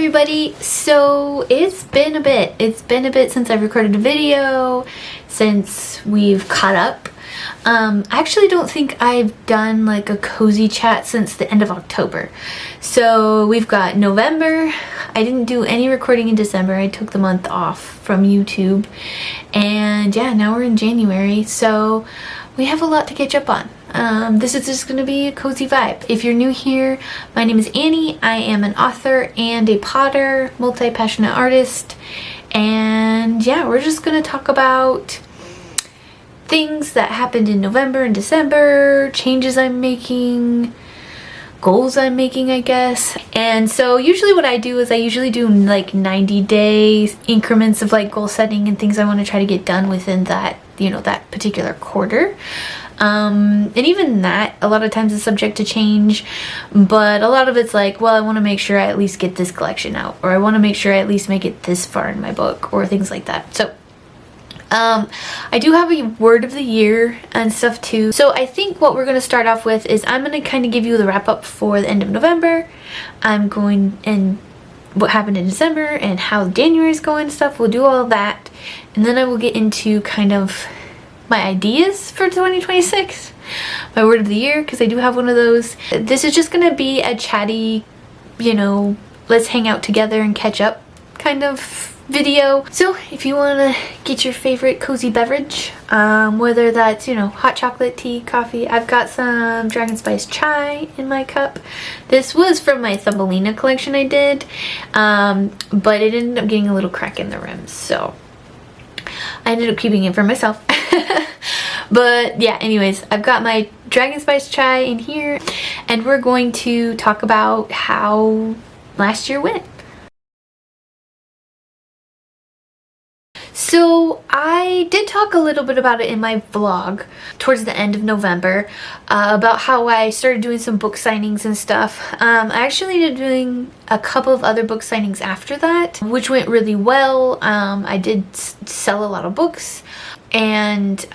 everybody. So it's been a bit since I've recorded a video, since we've caught up. I actually don't think I've done like a cozy chat since the end of October. So we've got November. I didn't do any recording in December. I took the month off from YouTube, and yeah, now we're in January, so we have a lot to catch up on. This is just going to be a cozy vibe. If you're new here, my name is Annie. I am an author and a potter, multi-passionate artist, and yeah, we're just going to talk about things that happened in November and December, changes I'm making, goals I'm making, I guess. And so usually what I do is I usually do like 90-day increments of like goal setting and things I want to try to get done within that, that particular quarter. And even that a lot of times is subject to change, but a lot of it's like, well, I want to make sure I at least get this collection out, or I want to make sure I at least make it this far in my book, or things like that. So I do have a word of the year and stuff too. So I think what we're going to start off with is I'm going to kind of give you the wrap up for the end of November. I'm going and what happened in December and how January is going and stuff. We'll do all of that, and then I will get into kind of my ideas for 2026, my word of the year, because I do have one of those. This is just going to be a chatty, let's hang out together and catch up kind of video. So if you want to get your favorite cozy beverage, whether that's hot chocolate, tea, coffee, I've got some dragon spice chai in my cup. This was from my Thumbelina collection I did, but it ended up getting a little crack in the rim, so I ended up keeping it for myself. But yeah, anyways, I've got my dragon spice chai in here, and we're going to talk about how last year went. So I did talk a little bit about it in my vlog towards the end of November, about how I started doing some book signings and stuff. I actually ended up doing a couple of other book signings after that, which went really well. I did sell a lot of books, and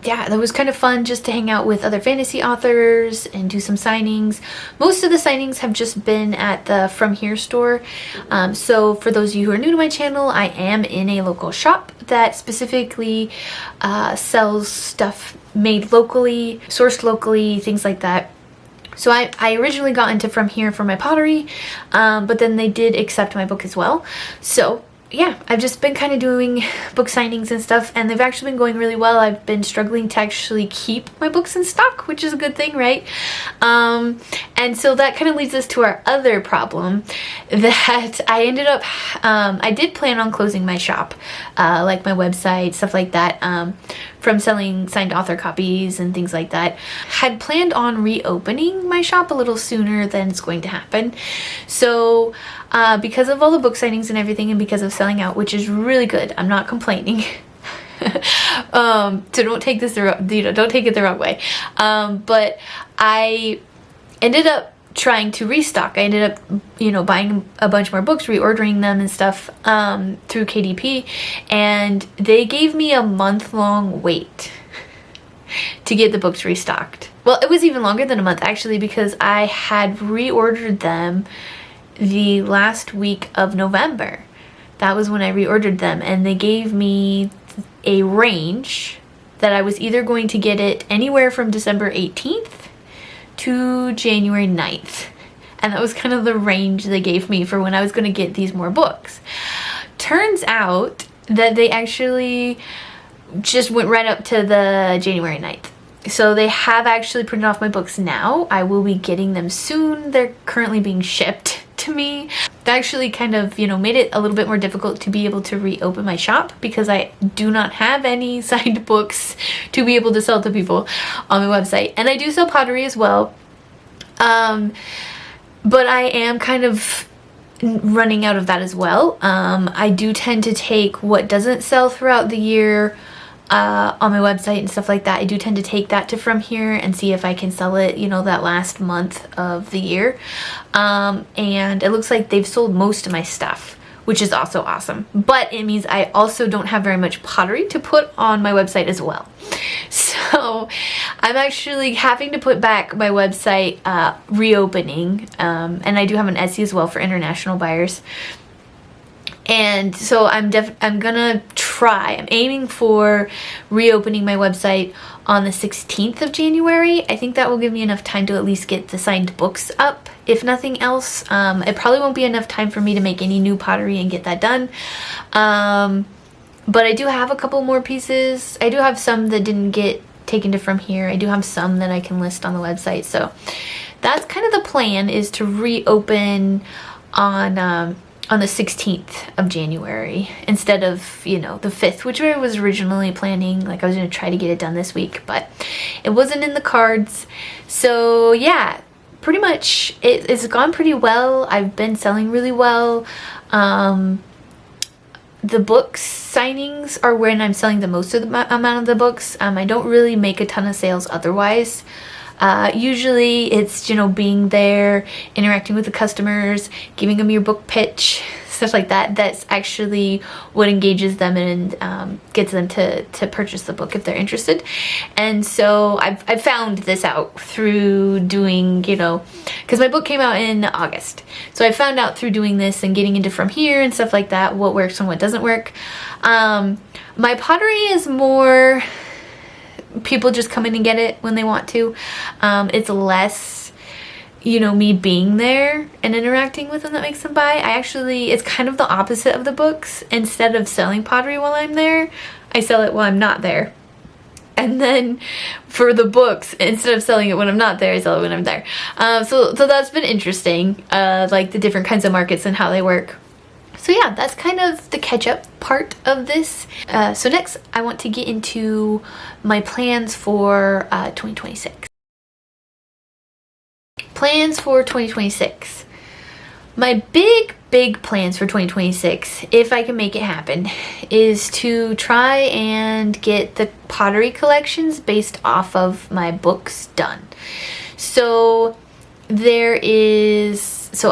yeah, that was kind of fun just to hang out with other fantasy authors and do some signings. Most of the signings have just been at the From Here store. So for those of you who are new to my channel, I am in a local shop that specifically sells stuff made locally, sourced locally, things like that. So I originally got into From Here for my pottery, but then they did accept my book as well. So yeah, I've just been kind of doing book signings and stuff, and they've actually been going really well. I've been struggling to actually keep my books in stock, which is a good thing, right? And so that kind of leads us to our other problem, that I ended up, I did plan on closing my shop, like my website, stuff like that, from selling signed author copies and things like that. Had planned on reopening my shop a little sooner than it's going to happen. So because of all the book signings and everything, and because of selling out, which is really good, I'm not complaining. So don't take this don't take it the wrong way. But I ended up trying to restock. I ended up buying a bunch more books, reordering them and stuff through KDP, and they gave me a month-long wait to get the books restocked. Well, it was even longer than a month actually, because I had reordered them the last week of November. That was when I reordered them, and they gave me a range that I was either going to get it anywhere from December 18th to January 9th. And that was kind of the range they gave me for when I was going to get these more books. Turns out that they actually just went right up to the January 9th. So they have actually printed off my books now. I will be getting them soon. They're currently being shipped to me. That actually kind of, made it a little bit more difficult to be able to reopen my shop, because I do not have any signed books to be able to sell to people on my website. And I do sell pottery as well. But I am kind of running out of that as well. I do tend to take what doesn't sell throughout the year on my website and stuff like that. I do tend to take that to From Here and see if I can sell it, that last month of the year. And it looks like they've sold most of my stuff, which is also awesome. But it means I also don't have very much pottery to put on my website as well. So I'm actually having to put back my website reopening, and I do have an Etsy as well for international buyers. And so I'm gonna try, I'm aiming for reopening my website on the 16th of January. I think that will give me enough time to at least get the signed books up, if nothing else. It probably won't be enough time for me to make any new pottery and get that done. But I do have a couple more pieces. I do have some that didn't get taken to From Here. I do have some that I can list on the website. So that's kind of the plan, is to reopen on the 16th of January instead of, you know, the 5th, which I was originally planning. Like, I was going to try to get it done this week, but it wasn't in the cards. So yeah, pretty much it's gone pretty well. I've been selling really well. The books signings are when I'm selling the most of the amount of the books. I don't really make a ton of sales otherwise. Usually it's, you know, being there, interacting with the customers, giving them your book pitch, stuff like that. That's actually what engages them and gets them to purchase the book if they're interested. And so I've found this out through doing, you know, because my book came out in August. So I found out through doing this and getting into From Here and stuff like that, what works and what doesn't work. My pottery is more people just come in and get it when they want to. It's less, you know, me being there and interacting with them that makes them buy. It's kind of the opposite of the books. Instead of selling pottery while I'm there, I sell it while I'm not there. And then for the books, instead of selling it when I'm not there, I sell it when I'm there. So that's been interesting, like the different kinds of markets and how they work. So yeah, that's kind of the catch-up part of this. So next, I want to get into my plans for 2026. Plans for 2026. My big plans for 2026, if I can make it happen, is to try and get the pottery collections based off of my books done. So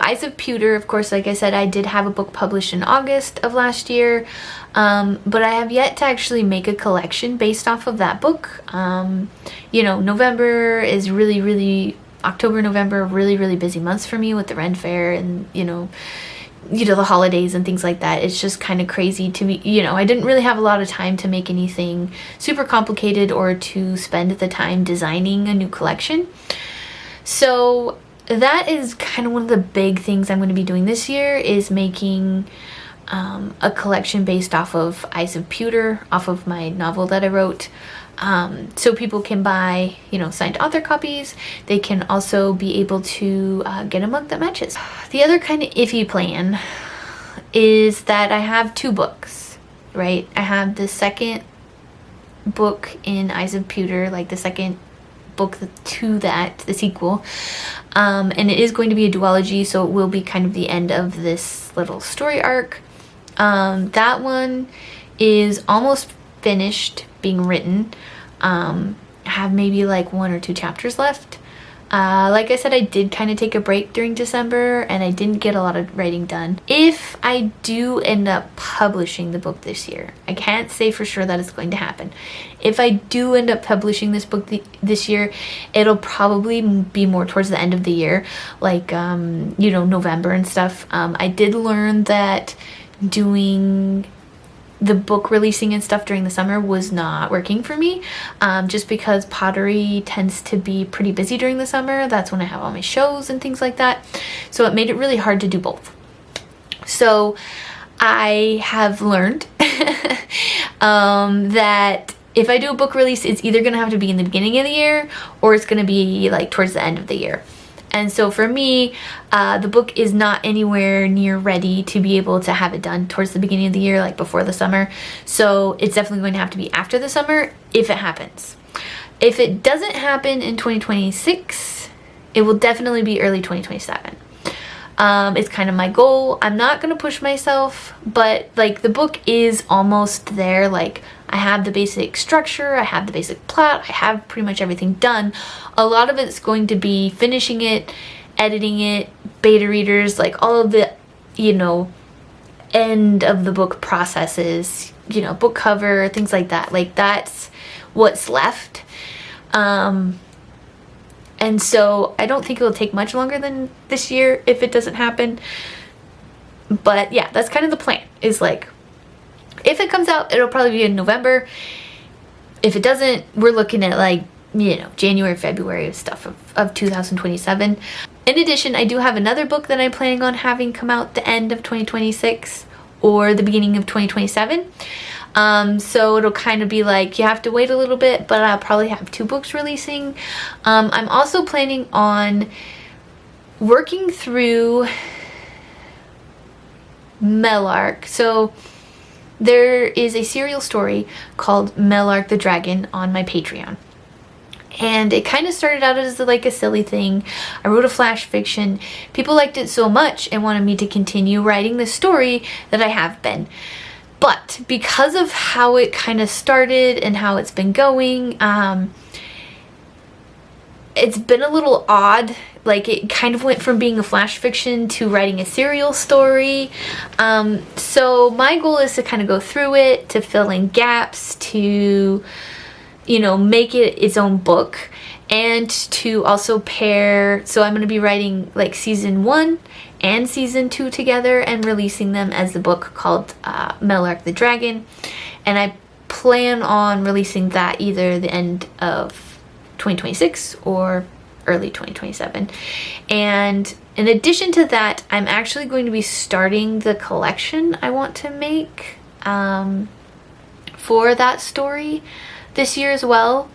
Eyes of Pewter, of course, like I said, I did have a book published in August of last year, but I have yet to actually make a collection based off of that book. You know, November is October, November, really busy months for me with the Ren Fair and, you know, the holidays and things like that. It's just kind of crazy to me. You know, I didn't really have a lot of time to make anything super complicated or to spend the time designing a new collection. So that is kind of one of the big things I'm going to be doing this year, is making a collection based off of Eyes of Pewter, off of my novel that I wrote. So people can buy, you know, signed author copies. They can also be able to get a mug that matches. The other kind of iffy plan is that I have 2 books, right? I have the second book in Eyes of Pewter, like the second book to that, the sequel, and it is going to be a duology, so it will be kind of the end of this little story arc. That one is almost finished being written. I have maybe like 1 or 2 chapters left. Like I said, I did kind of take a break during December and I didn't get a lot of writing done. If I do end up publishing the book this year, I can't say for sure that it's going to happen. If I do end up publishing this book this year, it'll probably be more towards the end of the year, like, you know, November and stuff. I did learn that doing the book releasing and stuff during the summer was not working for me, just because pottery tends to be pretty busy during the summer. That's when I have all my shows and things like that. So it made it really hard to do both. So I have learned that if I do a book release, it's either going to have to be in the beginning of the year or it's going to be like towards the end of the year. And so for me, the book is not anywhere near ready to be able to have it done towards the beginning of the year, like before the summer. So it's definitely going to have to be after the summer if it happens. If it doesn't happen in 2026, it will definitely be early 2027. It's kind of my goal. I'm not going to push myself, but like the book is almost there. Like I have the basic structure, I have the basic plot, I have pretty much everything done. A lot of it's going to be finishing it, editing it, beta readers, like all of the, you know, end of the book processes, you know, book cover, things like that. Like, that's what's left. And so I don't think it will take much longer than this year if it doesn't happen. But yeah, that's kind of the plan, is like, if it comes out, it'll probably be in November. If it doesn't, we're looking at like, you know, January, February of stuff of 2027. In addition, I do have another book that I'm planning on having come out the end of 2026 or the beginning of 2027. So it'll kind of be like, you have to wait a little bit, but I'll probably have 2 books releasing. I'm also planning on working through Melark. So there is a serial story called Melark the Dragon on my Patreon. And it kind of started out as like a silly thing. I wrote a flash fiction. People liked it so much and wanted me to continue writing the story that I have been. But because of how it kind of started and how it's been going, it's been a little odd. Like, it kind of went from being a flash fiction to writing a serial story. So my goal is to kind of go through it, to fill in gaps, to, you know, make it its own book, and to also pair. So I'm going to be writing like season 1 and season 2 together and releasing them as the book called Melark the Dragon. And I plan on releasing that either the end of 2026 or early 2027. And in addition to that, I'm actually going to be starting the collection I want to make for that story this year as well.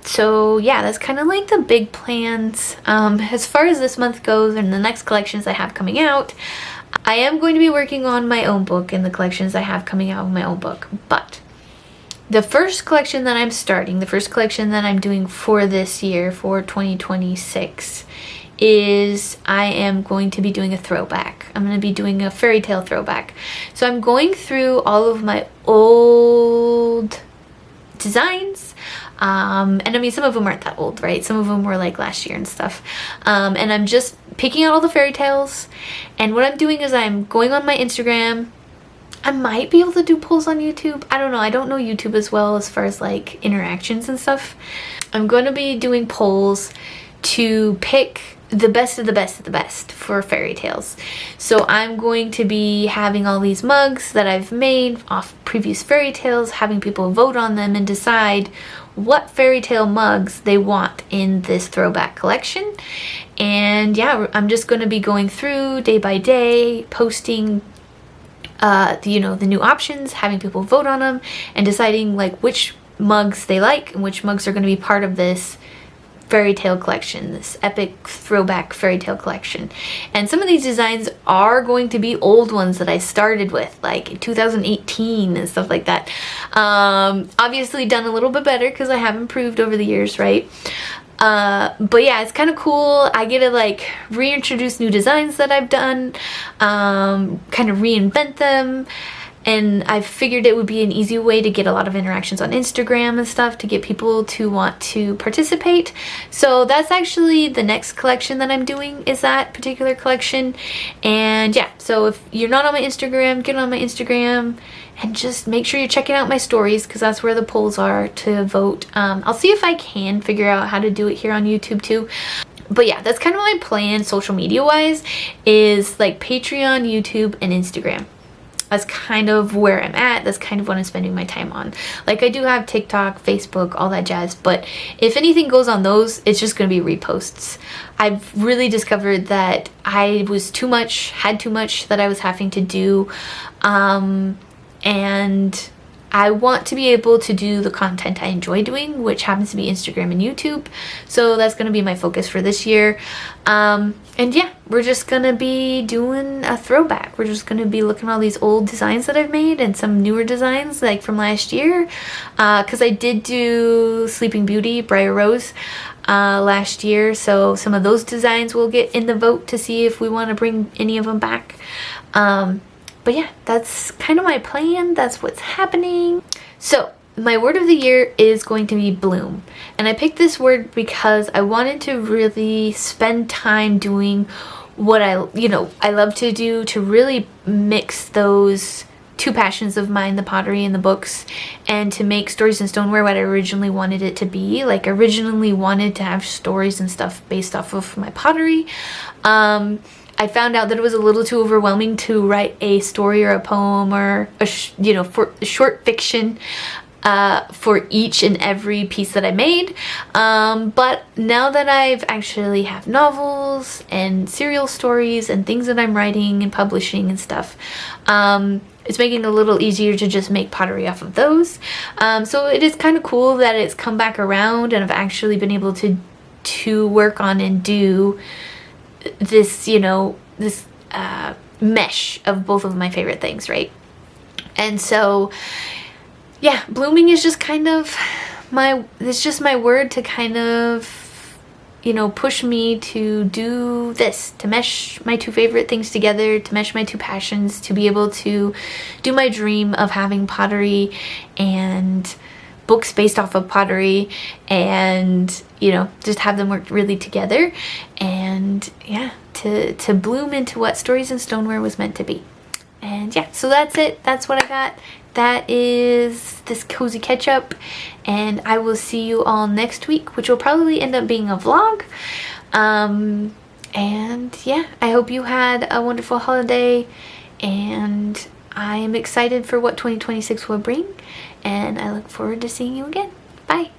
So yeah, that's kind of like the big plans. As far as this month goes and the next collections I have coming out, I am going to be working on my own book and the collections I have coming out of my own book. But the first collection that I'm starting, the first collection that I'm doing for this year, for 2026, is I am going to be doing a throwback. I'm going to be doing a fairy tale throwback. So I'm going through all of my old designs. And I mean, some of them aren't that old, right? Some of them were like last year and stuff. And I'm just picking out all the fairy tales. And what I'm doing is I'm going on my Instagram. I might be able to do polls on YouTube. I don't know. I don't know YouTube as well as far as like interactions and stuff. I'm going to be doing polls to pick the best of the best of the best for fairy tales. So I'm going to be having all these mugs that I've made off previous fairy tales, having people vote on them and decide what fairy tale mugs they want in this throwback collection. And yeah, I'm just going to be going through day by day, posting the new options, having people vote on them, and deciding like which mugs they like and which mugs are going to be part of this fairy tale collection, this epic throwback fairy tale collection. And some of these designs are going to be old ones that I started with, like in 2018 and stuff like that. Obviously done a little bit better because I have improved over the years, right? But yeah, it's kind of cool. I get to like reintroduce new designs that I've done, kind of reinvent them. And I figured it would be an easy way to get a lot of interactions on Instagram and stuff to get people to want to participate. So that's actually the next collection that I'm doing, is that particular collection. And yeah, so if you're not on my Instagram, get on my Instagram and just make sure you're checking out my stories because that's where the polls are to vote. I'll see if I can figure out how to do it here on YouTube too. But yeah, that's kind of my plan social media wise, is like Patreon, YouTube, and Instagram. That's kind of where I'm at. That's kind of what I'm spending my time on. Like, I do have TikTok, Facebook, all that jazz, but if anything goes on those, it's just going to be reposts. I've really discovered that I was had too much that I was having to do, and I want to be able to do the content I enjoy doing, which happens to be Instagram and YouTube. So that's going to be my focus for this year. And yeah, we're just going to be doing a throwback. We're just going to be looking at all these old designs that I've made and some newer designs like from last year. Because I did do Sleeping Beauty, Briar Rose, last year. So some of those designs will get in the vote to see if we want to bring any of them back. But yeah, that's kind of my plan. That's what's happening. So my word of the year is going to be bloom. And I picked this word because I wanted to really spend time doing what I love to do, to really mix those two passions of mine, the pottery and the books, and to make Stories in Stoneware what I originally wanted it to be. Like, originally wanted to have stories and stuff based off of my pottery. I found out that it was a little too overwhelming to write a story or a poem or for short fiction for each and every piece that I made. But now that I've actually have novels and serial stories and things that I'm writing and publishing and stuff, it's making it a little easier to just make pottery off of those. So it is kind of cool that it's come back around and I've actually been able to work on and do this, this mesh of both of my favorite things, right? And so, yeah, blooming is just kind of it's just my word to kind of, push me to do this, to mesh my two favorite things together, to mesh my two passions, to be able to do my dream of having pottery and books based off of pottery, and just have them work really together, and yeah, to bloom into what Stories in Stoneware was meant to be. And yeah, so that's it. That's what I got. That is this cozy catch-up, and I will see you all next week, which will probably end up being a vlog. And yeah, I hope you had a wonderful holiday, and I am excited for what 2026 will bring, and I look forward to seeing you again. Bye.